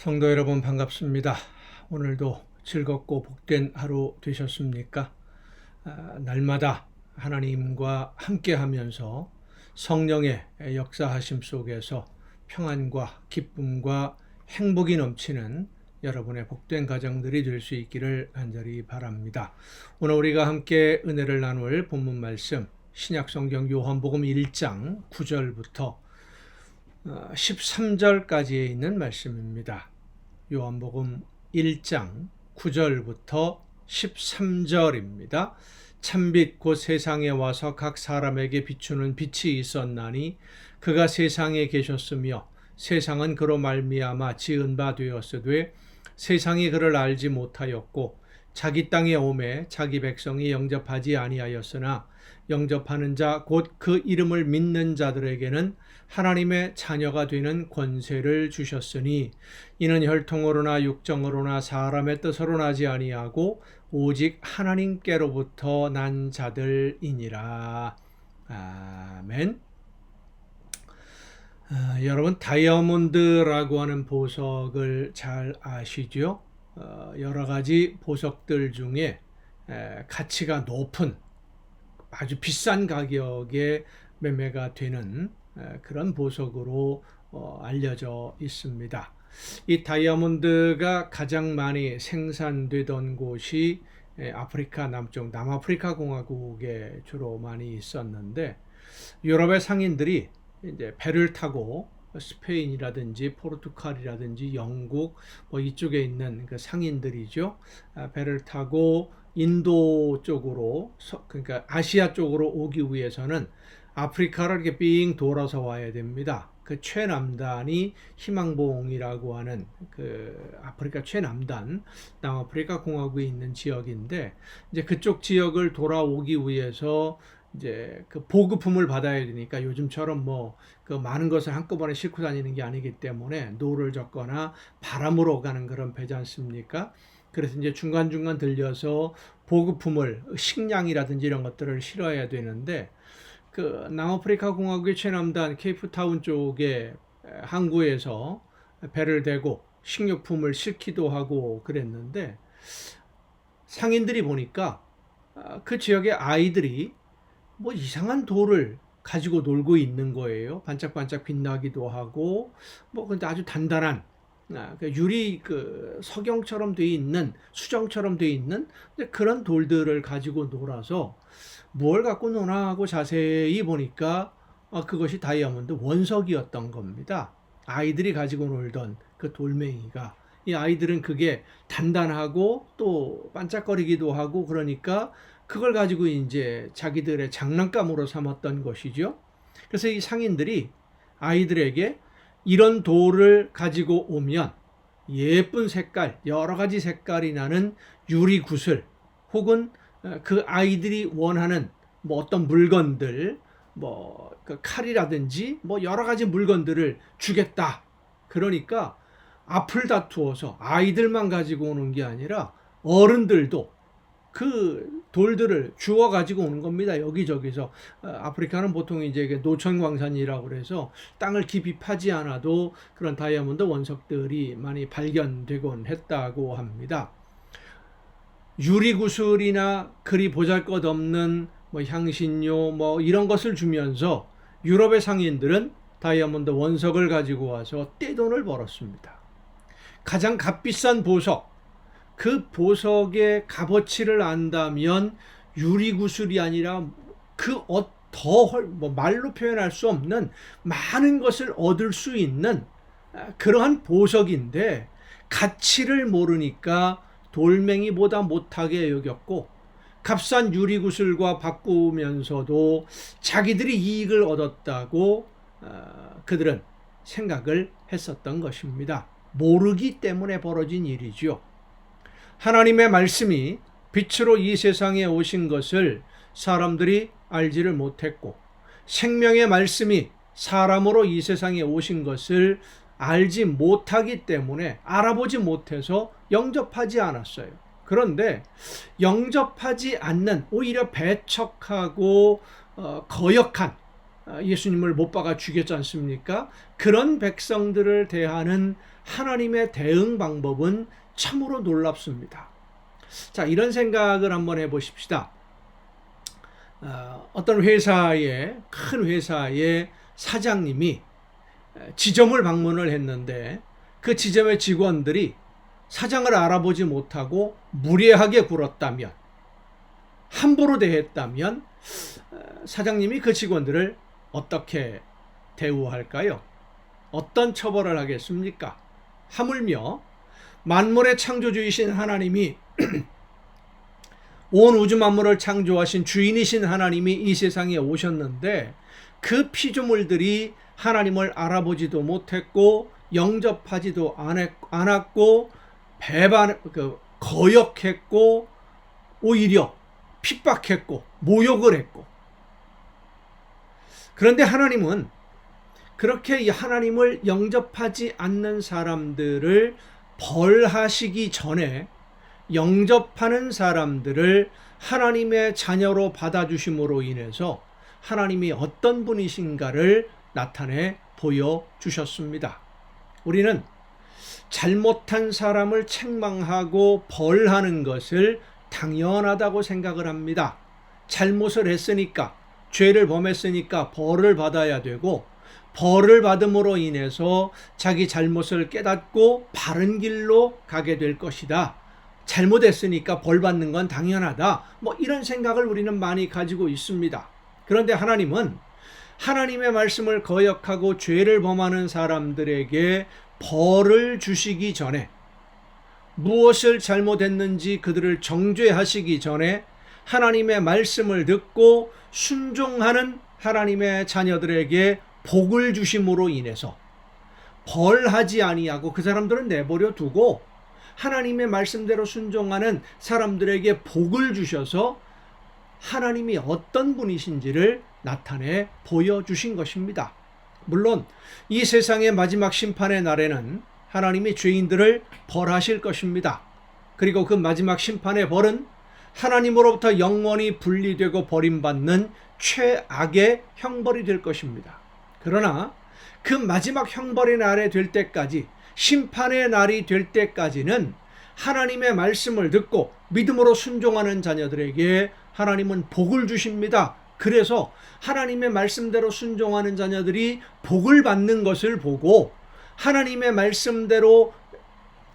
성도 여러분 반갑습니다. 오늘도 즐겁고 복된 하루 되셨습니까? 날마다 하나님과 함께하면서 성령의 역사하심 속에서 평안과 기쁨과 행복이 넘치는 여러분의 복된 가정들이 될 수 있기를 간절히 바랍니다. 오늘 우리가 함께 은혜를 나눌 본문 말씀 신약성경 요한복음 1장 9절부터 13절까지에 있는 말씀입니다. 요한복음 1장 9절부터 13절입니다. 참빛 곧 세상에 와서 각 사람에게 비추는 빛이 있었나니 그가 세상에 계셨으며 세상은 그로 말미암아 지은 바 되었으되 세상이 그를 알지 못하였고 자기 땅에 오매 자기 백성이 영접하지 아니하였으나 영접하는 자 곧 그 이름을 믿는 자들에게는 하나님의 자녀가 되는 권세를 주셨으니 이는 혈통으로나 육정으로나 사람의 뜻으로 나지 아니하고 오직 하나님께로부터 난 자들이니라. 아멘. 여러분 다이아몬드라고 하는 보석을 잘 아시죠? 여러 가지 보석들 중에 가치가 높은 아주 비싼 가격에 매매가 되는 그런 보석으로 알려져 있습니다. 이 다이아몬드가 가장 많이 생산되던 곳이 아프리카 남쪽 남아프리카 공화국에 주로 많이 있었는데 유럽의 상인들이 이제 배를 타고 스페인이라든지 포르투갈이라든지 영국 이쪽에 있는 그 상인들이죠. 배를 타고 인도 쪽으로 그러니까 아시아 쪽으로 오기 위해서는 아프리카를 이렇게 삥 돌아서 와야 됩니다. 그 최남단이 희망봉이라고 하는 그 아프리카 최남단 남아프리카 공화국에 있는 지역인데 이제 그쪽 지역을 돌아오기 위해서 이제 그 보급품을 받아야 되니까 요즘처럼 그 많은 것을 한꺼번에 싣고 다니는 게 아니기 때문에 노를 젓거나 바람으로 가는 그런 배지 않습니까? 그래서 이제 중간중간 들려서 보급품을 식량이라든지 이런 것들을 실어야 되는데 그 남아프리카 공화국의 최남단 케이프타운 쪽에 항구에서 배를 대고 식료품을 싣기도 하고 그랬는데 상인들이 보니까 그 지역의 아이들이 이상한 돌을 가지고 놀고 있는 거예요. 반짝반짝 빛나기도 하고 근데 아주 단단한 유리 석영처럼 돼 있는 수정처럼 돼 있는 그런 돌들을 가지고 놀아서 뭘 갖고 노나 하고 자세히 보니까 그것이 다이아몬드 원석이었던 겁니다. 아이들이 가지고 놀던 그 돌멩이가 이 아이들은 그게 단단하고 또 반짝거리기도 하고 그러니까 그걸 가지고 이제 자기들의 장난감으로 삼았던 것이죠. 그래서 이 상인들이 아이들에게 이런 돌을 가지고 오면 예쁜 색깔, 여러 가지 색깔이 나는 유리 구슬 혹은 그 아이들이 원하는 어떤 물건들, 그 칼이라든지 여러 가지 물건들을 주겠다. 그러니까 앞을 다투어서 아이들만 가지고 오는 게 아니라 어른들도 그 돌들을 주워 가지고 오는 겁니다. 여기저기서. 아프리카는 보통 이제 노천광산이라고 그래서 땅을 깊이 파지 않아도 그런 다이아몬드 원석들이 많이 발견되곤 했다고 합니다. 유리구슬이나 그리 보잘것없는 향신료 이런 것을 주면서 유럽의 상인들은 다이아몬드 원석을 가지고 와서 떼돈을 벌었습니다. 가장 값비싼 보석, 그 보석의 값어치를 안다면 유리구슬이 아니라 말로 표현할 수 없는 많은 것을 얻을 수 있는 그러한 보석인데 가치를 모르니까 돌멩이보다 못하게 여겼고 값싼 유리구슬과 바꾸면서도 자기들이 이익을 얻었다고 그들은 생각을 했었던 것입니다. 모르기 때문에 벌어진 일이죠. 하나님의 말씀이 빛으로 이 세상에 오신 것을 사람들이 알지를 못했고 생명의 말씀이 사람으로 이 세상에 오신 것을 알지 못하기 때문에 알아보지 못해서 영접하지 않았어요. 그런데 영접하지 않는 오히려 배척하고 거역한 예수님을 못 박아 죽였지 않습니까? 그런 백성들을 대하는 하나님의 대응 방법은 참으로 놀랍습니다. 자, 이런 생각을 한번 해보십시다. 어떤 회사의, 큰 회사의 사장님이 지점을 방문을 했는데 그 지점의 직원들이 사장을 알아보지 못하고 무례하게 굴었다면, 함부로 대했다면 사장님이 그 직원들을 어떻게 대우할까요? 어떤 처벌을 하겠습니까? 하물며 만물의 창조주이신 하나님이 온 우주 만물을 창조하신 주인이신 하나님이 이 세상에 오셨는데 그 피조물들이 하나님을 알아보지도 못했고 영접하지도 않았고 거역했고 오히려 핍박했고 모욕을 했고, 그런데 하나님은 그렇게 하나님을 영접하지 않는 사람들을 벌하시기 전에 영접하는 사람들을 하나님의 자녀로 받아주심으로 인해서 하나님이 어떤 분이신가를 나타내 보여주셨습니다. 우리는 잘못한 사람을 책망하고 벌하는 것을 당연하다고 생각을 합니다. 잘못을 했으니까, 죄를 범했으니까 벌을 받아야 되고, 벌을 받음으로 인해서 자기 잘못을 깨닫고 바른 길로 가게 될 것이다. 잘못했으니까 벌 받는 건 당연하다. 이런 생각을 우리는 많이 가지고 있습니다. 그런데 하나님은 하나님의 말씀을 거역하고 죄를 범하는 사람들에게 벌을 주시기 전에, 무엇을 잘못했는지 그들을 정죄하시기 전에 하나님의 말씀을 듣고 순종하는 하나님의 자녀들에게 복을 주심으로 인해서 벌하지 아니하고 그 사람들은 내버려 두고 하나님의 말씀대로 순종하는 사람들에게 복을 주셔서 하나님이 어떤 분이신지를 나타내 보여주신 것입니다. 물론 이 세상의 마지막 심판의 날에는 하나님이 죄인들을 벌하실 것입니다. 그리고 그 마지막 심판의 벌은 하나님으로부터 영원히 분리되고 버림받는 최악의 형벌이 될 것입니다. 그러나 그 마지막 형벌의 날이 될 때까지, 심판의 날이 될 때까지는 하나님의 말씀을 듣고 믿음으로 순종하는 자녀들에게 하나님은 복을 주십니다. 그래서 하나님의 말씀대로 순종하는 자녀들이 복을 받는 것을 보고 하나님의 말씀대로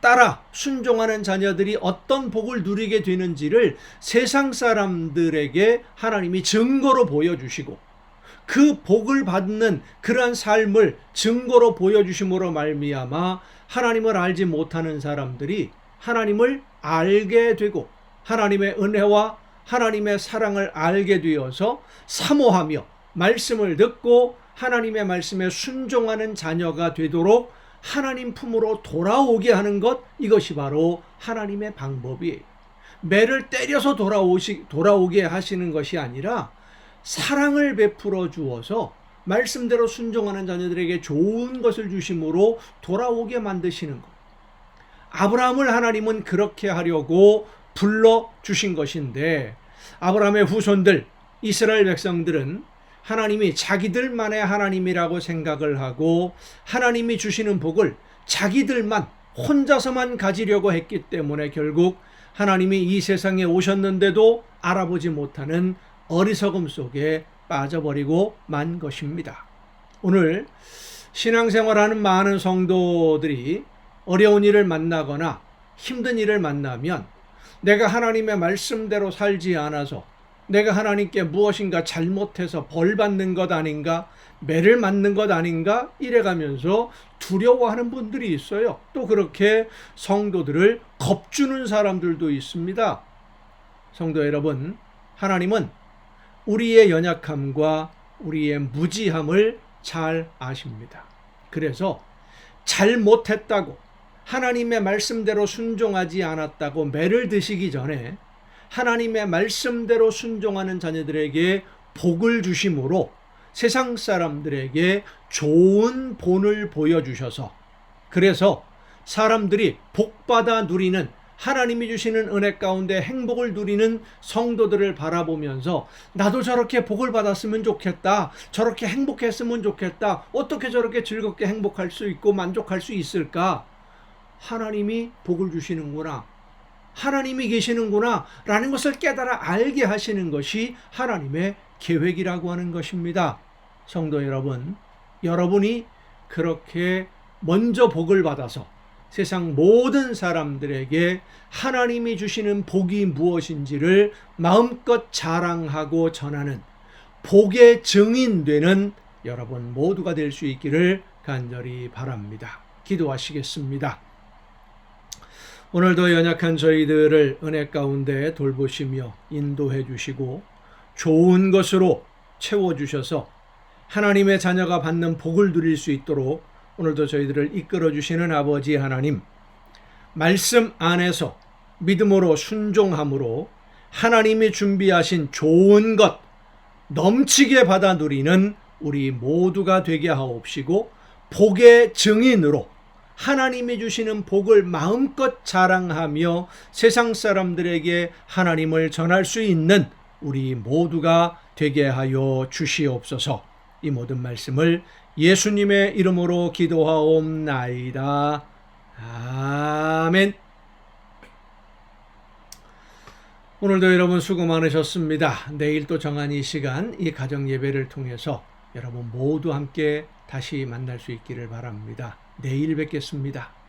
따라 순종하는 자녀들이 어떤 복을 누리게 되는지를 세상 사람들에게 하나님이 증거로 보여주시고, 그 복을 받는 그러한 삶을 증거로 보여주심으로 말미암아 하나님을 알지 못하는 사람들이 하나님을 알게 되고 하나님의 은혜와 하나님의 사랑을 알게 되어서 사모하며 말씀을 듣고 하나님의 말씀에 순종하는 자녀가 되도록 하나님 품으로 돌아오게 하는 것, 이것이 바로 하나님의 방법이에요. 매를 때려서 돌아오게 하시는 것이 아니라 사랑을 베풀어 주어서 말씀대로 순종하는 자녀들에게 좋은 것을 주심으로 돌아오게 만드시는 것. 아브라함을 하나님은 그렇게 하려고 불러주신 것인데, 아브라함의 후손들 이스라엘 백성들은 하나님이 자기들만의 하나님이라고 생각을 하고 하나님이 주시는 복을 자기들만 혼자서만 가지려고 했기 때문에 결국 하나님이 이 세상에 오셨는데도 알아보지 못하는 어리석음 속에 빠져버리고 만 것입니다. 오늘 신앙생활하는 많은 성도들이 어려운 일을 만나거나 힘든 일을 만나면 내가 하나님의 말씀대로 살지 않아서 내가 하나님께 무엇인가 잘못해서 벌 받는 것 아닌가, 매를 맞는 것 아닌가 이래가면서 두려워하는 분들이 있어요. 또 그렇게 성도들을 겁주는 사람들도 있습니다. 성도 여러분, 하나님은 우리의 연약함과 우리의 무지함을 잘 아십니다. 그래서 잘못했다고, 하나님의 말씀대로 순종하지 않았다고 매를 드시기 전에 하나님의 말씀대로 순종하는 자녀들에게 복을 주심으로 세상 사람들에게 좋은 본을 보여주셔서, 그래서 사람들이 복받아 누리는 하나님이 주시는 은혜 가운데 행복을 누리는 성도들을 바라보면서 나도 저렇게 복을 받았으면 좋겠다. 저렇게 행복했으면 좋겠다. 어떻게 저렇게 즐겁게 행복할 수 있고 만족할 수 있을까? 하나님이 복을 주시는구나. 하나님이 계시는구나 라는 것을 깨달아 알게 하시는 것이 하나님의 계획이라고 하는 것입니다. 성도 여러분, 여러분이 그렇게 먼저 복을 받아서 세상 모든 사람들에게 하나님이 주시는 복이 무엇인지를 마음껏 자랑하고 전하는 복의 증인되는 여러분 모두가 될 수 있기를 간절히 바랍니다. 기도하시겠습니다. 오늘도 연약한 저희들을 은혜 가운데 돌보시며 인도해 주시고 좋은 것으로 채워주셔서 하나님의 자녀가 받는 복을 누릴 수 있도록 오늘도 저희들을 이끌어 주시는 아버지 하나님, 말씀 안에서 믿음으로 순종함으로 하나님이 준비하신 좋은 것 넘치게 받아 누리는 우리 모두가 되게 하옵시고 복의 증인으로 하나님이 주시는 복을 마음껏 자랑하며 세상 사람들에게 하나님을 전할 수 있는 우리 모두가 되게 하여 주시옵소서. 이 모든 말씀을 예수님의 이름으로 기도하옵나이다. 아멘. 오늘도 여러분 수고 많으셨습니다. 내일 또 정한 이 시간, 이 가정 예배를 통해서 여러분 모두 함께 다시 만날 수 있기를 바랍니다. 내일 뵙겠습니다.